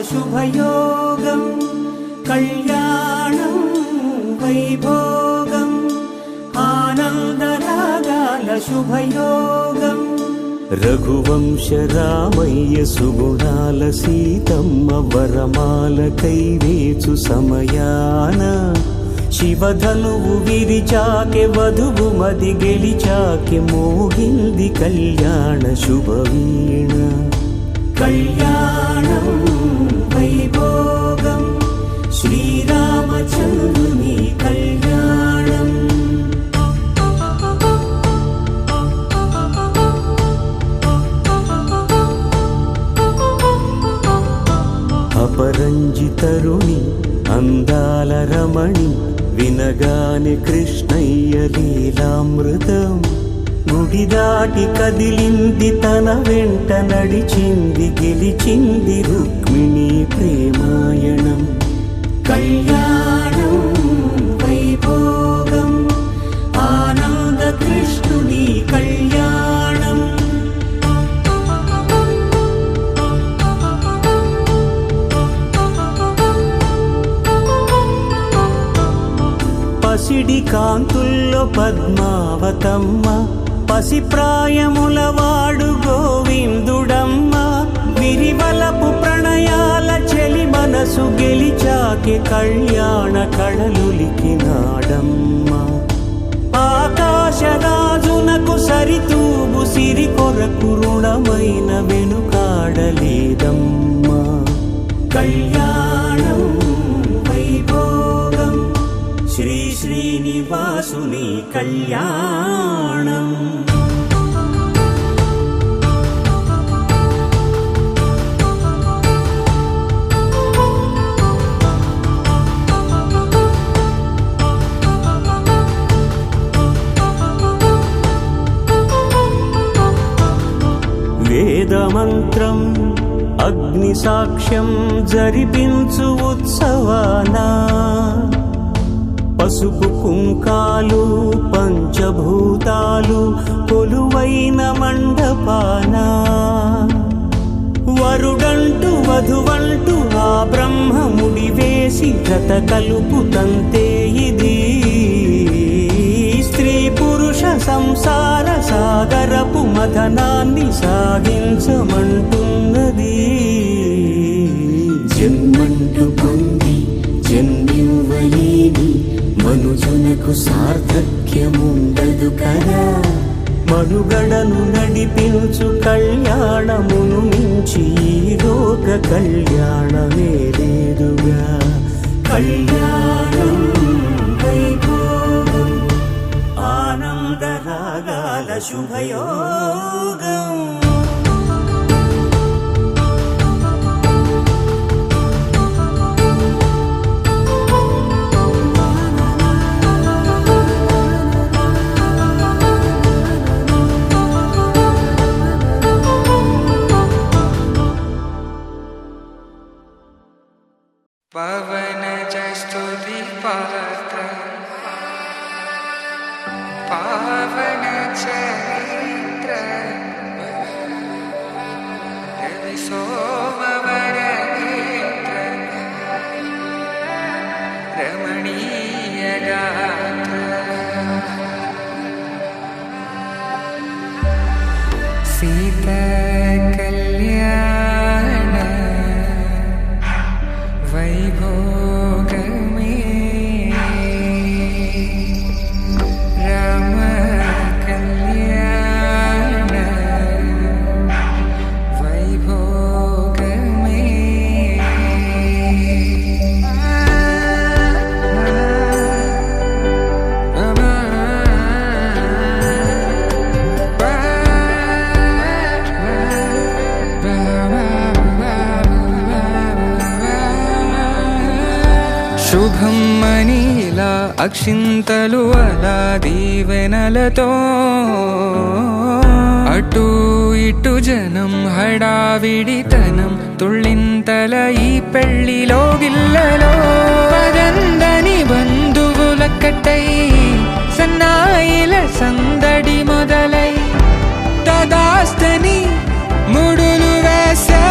శుభయోగం కళ్యాణం వైభోగం ఆనందరాగాల శుభయోగం రఘువంశ రామయ్య సుగుణాల సీతమ్మ వరమాల కైవేచు సమయాన శివధనువు విరిచాకె వధువు మది గెలిచాకె మోగింది కళ్యాణ శుభవీణ కళ్యాణం వైభోగం శ్రీరామచంద్రుని కళ్యాణం అపరంజి తరుణి అందాల రమణి వినగానే కృష్ణయ్య లీలామృతం గుడి దాటి కదిలింది తన వెంట నడిచింది గెలిచింది రుక్మిణి ప్రేమాయణం కళ్యాణం వైభోగం ఆనంద కృష్ణుని కళ్యాణం పసిడి కాంతుల్లో పద్మావతమ్మ పసిప్రాయముల వాడు గోవిందుడమ్మ విరివలపు ప్రణయాల చెలి మనసు గెలిచాకే కళ్యాణ కళలులికినాడమ్మ ఆకాశరాజునకు సరితూబు సిరి కొరకు రుణమైన వెనుకాడలేదమ్మ కళ్యాణం వైభోగం శ్రీ శ్రీనివాసుని కళ్యాణం వేదమంత్రం అగ్ని సాక్ష్యం జరిపించు ఉత్సవానా పసుపు కుంకాలు పంచభూతాలు కొలువైన మండపాన వరుడంటూ వధువంటూ ఆ బ్రహ్మముడి వేసి గత కలుపు తంతే ఇది స్త్రీ పురుష సంసార సాగరపు మథనాన్ని సాగించమంటున్నది జన్మంటూ పొంది జన్మివ్వలేని మనుజునకు సార్థక్యముండదు కదా మనుగడను నడిపించు కళ్యాణమును మించి ఈ లోక కళ్యాణమే లేదుగా కళ్యాణం వైభోగం ఆనందరాగాల శుభయోగం पवन स्तुति पात्र पावन चरित्र रवि सोमवर नेत्र रमणीय गात्र सीता कल्याण वैभोग में राम कल्याण वैभोग శుభం మనీలా అక్షింతలు అలా దీవెనలతో అటు ఇటు జనం హడావిడితనం తుళ్ళింతల ఈ పెళ్లిలో గిల్లలో పదందని బంధువులక్కటై సన్నాయిల సందడి మొదలై తదాస్తని ముడులు వేసే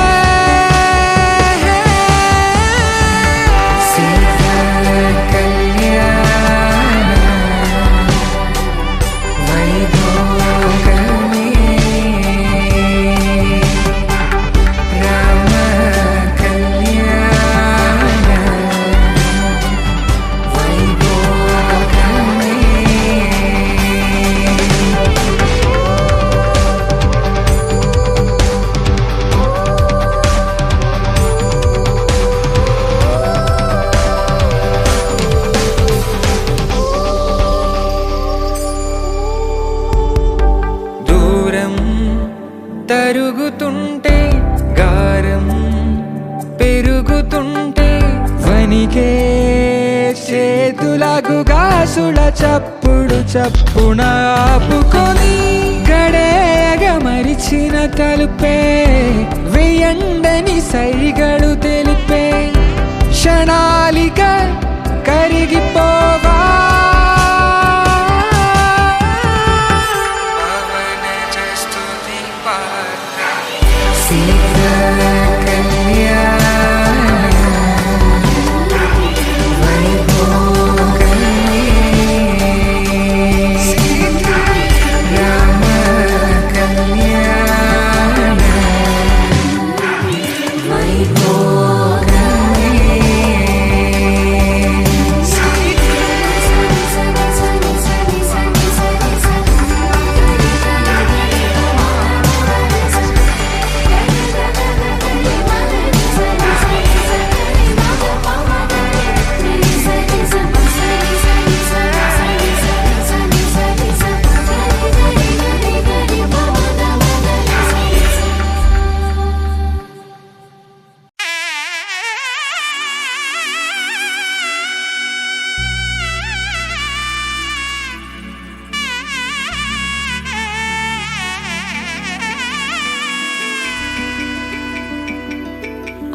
వణికే చేతులకు గాసుల చప్పుడు చప్పున ఆపుకొని గడేగ మరిచిన తలుపే వెయ్యండని సైగడు తెలిపే క్షణాలిక కరిగిపోవా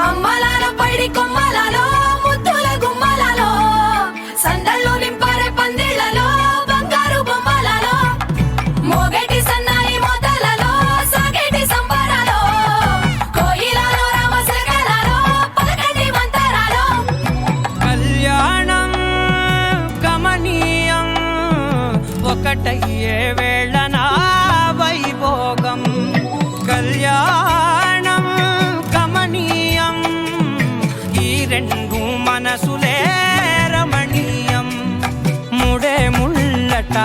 అమ్మలాలో పైడి కొమ్మలలో ముద్దుల గుమ్మలలో సందళ్ళు నింపారే పందిళ్లలో బంగారు బొమ్మలలో మోగేటి సన్నాయి మోతలలో సాగేటి సంబరాలో కోయిలలో రామశకలలో పలకటి మంతరాలో కళ్యాణం గమనీయం ఒకటయ్యే వేళ నా వైభోగం కళ్యాణం గమనీయం ఈ రెండు మనసులే రమణీయం ముడే ముళ్ళట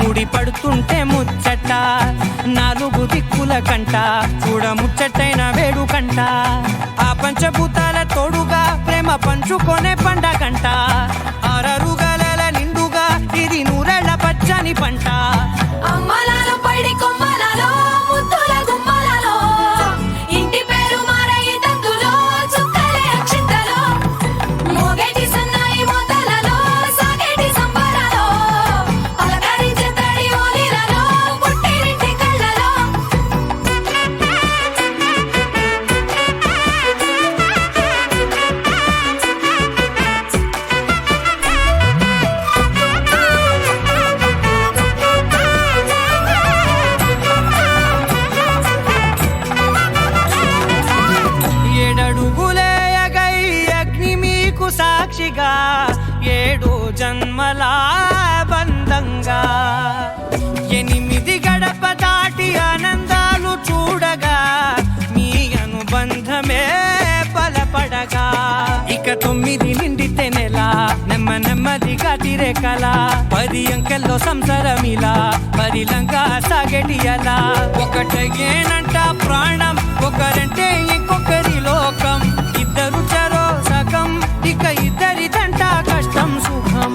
ముడి పడుతుంటే ముచ్చట నాలుగు దిక్కుల కంట చూడ ముచ్చటైన వేడుకంట ఆ పంచభూతాల తోడుగా ప్రేమ పంచుకొనే పండగంట ఆరరుగల నిండుగా ఇది నూరెళ్ళ పచ్చని పంట అమ్మలాలో పైడి కొమ్మలలో ముద్దుల గుమ్మలలో ఇంటి పేరు మారయి తందులో చుక్కలే అక్షింతలో మోగేటి సన్నాయి మోతలలో సాగేటి సంబరాలో పలకరించే తడి ఓలిలలో పుట్టినింటి కళ్ళలో ఏడడుగులేయగై అగ్ని మీకు సాక్షిగా 7 జన్మల బంధంగా 8 గడప దాటి ఆనందాలు చూడగా మీ అనుబంధమే బలపడగా ఇక 9 నిండితే నెల నెమ్మదిగా తిరేకల 10 అంకెల్లో సంసారమిలా పరిలంగా సాగేటియలా ఒకటేనంట ప్రాణం ఒకరంటే ఇంకొకరి లోకం ఇద్దరు చరో సగం ఇక ఇద్దరిదంట కష్టం సుఖం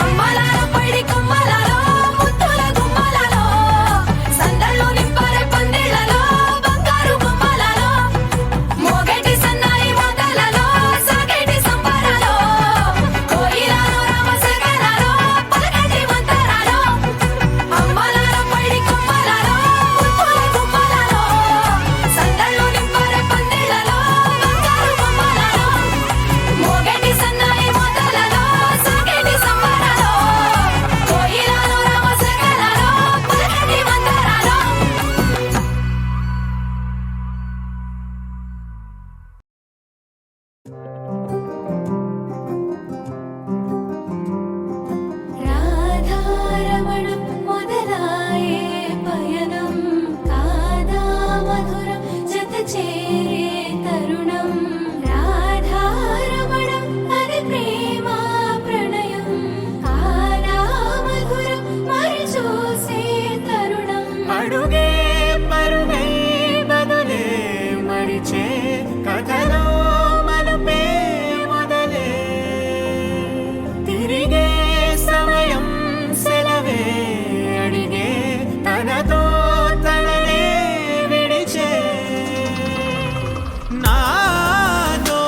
అమ్మలాలో పైడి కొమ్మలలో ముద్దుల గుమ్మలలో సందళ్ళు నింపారే పందిళ్లలో బంగారు బొమ్మలలో మోగేటి సన్నాయి మోతలలో సాగేటి సంబరాలో కోయిలలో రామశకలలో పలకటి మంతరాలో అమ్మలాలో పైడి కొమ్మలలో ముద్దుల గుమ్మలలో సందళ్ళు నింపారే పందిళ్లలో బంగారు బొమ్మలలో మోగేటి సన్నాయి మోతలలో సాగేటి సంబరాలో కోయిలలో రామశకలలో పలకటి మంతరాలో రాధారమణం మొదలాయే పయనం కాదా మధురం జత చేరే తరుణం రాధారమణం అది ప్రేమ ప్రణయం కాదా మధురం మరి చూసే తరుణం అడుగే పరుగై బదులే మరిచే కథలో మలుపే మొదలే తిరిగే సమయం సెలవే అడిగే తనతో తననే విడిచే నాదో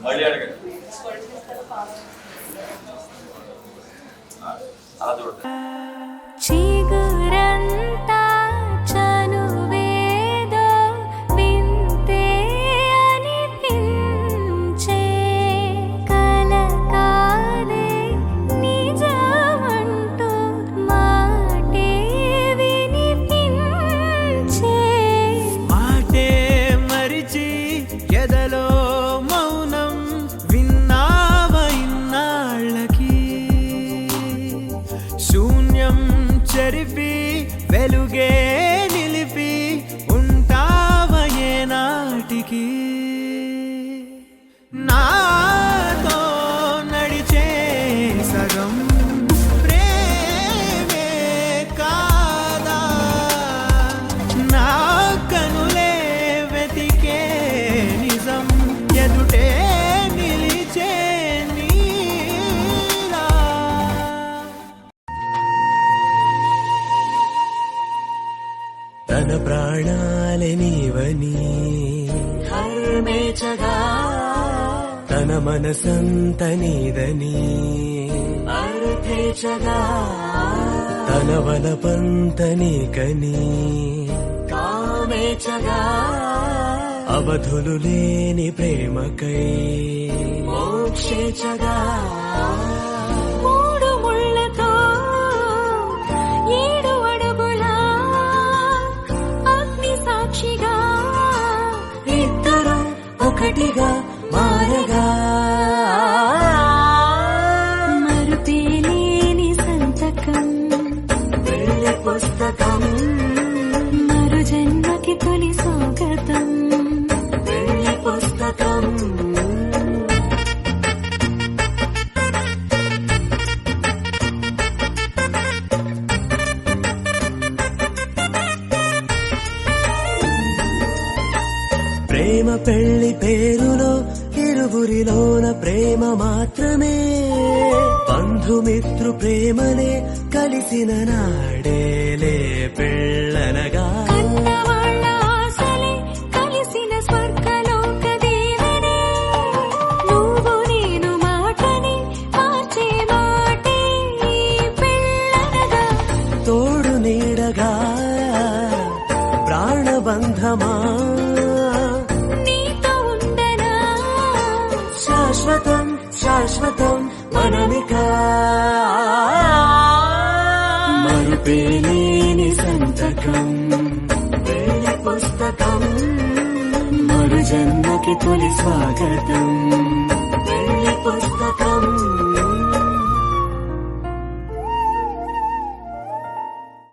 మళ్ళీ అడగండి. అలా చూడండి. చిగురంతా చనువేదో వింతే అనిపించే కలకాలే నిజమంటూ మాటే వినిపించే మాటే మరిచి ఎదలో మౌనం విన్నావ ఇన్నాళ్ళకి శూన్యం చెరిపి వెలుగే నిలిపి ఉంటావ ఏనాటికి నాతో నడిచే సగం ప్రేమే కాదా నా కనులే వెతికే నిజం ఎదుటే నిలిచే నీలా తన ప్రాణాలే నీవని హర్మేచగా తన మనసంత నీదని అర్థేచగా తన వలపంత నీకని కామేచగా అవధులు లేని ప్రేమకై మోక్షేచగా మూడు ముళ్ళతో ఏడు అడుగుల అగ్ని సాక్షిగా ఇద్దరు ఒకటిగా మారగా మరుపేలేని సంతకం వెళ్ళి పుస్తకం మరు జన్మకి తొలి స్వాగతం వెళ్ళి పుస్తకం ప్రేమ పెళ్లి పేరులో ఇరువురిలోన ప్రేమ మాత్రమే బంధుమిత్రు ప్రేమనే కలిసిన నాడేలే పెళ్ళనగా కన్నవాళ్ళ ఆశలే కలిసిన స్వర్గలోక దీవెనే నువ్వు నేను మాటని మార్చే మాటే ఈ పెళ్ళనగా తోడు నీడగా ప్రాణబంధమా నీతో ఉండనా శాశ్వతం శాశ్వతం మనమికా మరుపేలేని సంతకం వెళ్ళి పుస్తకం మరు జన్మకి తొలి స్వాగతం వెళ్ళి పుస్తకం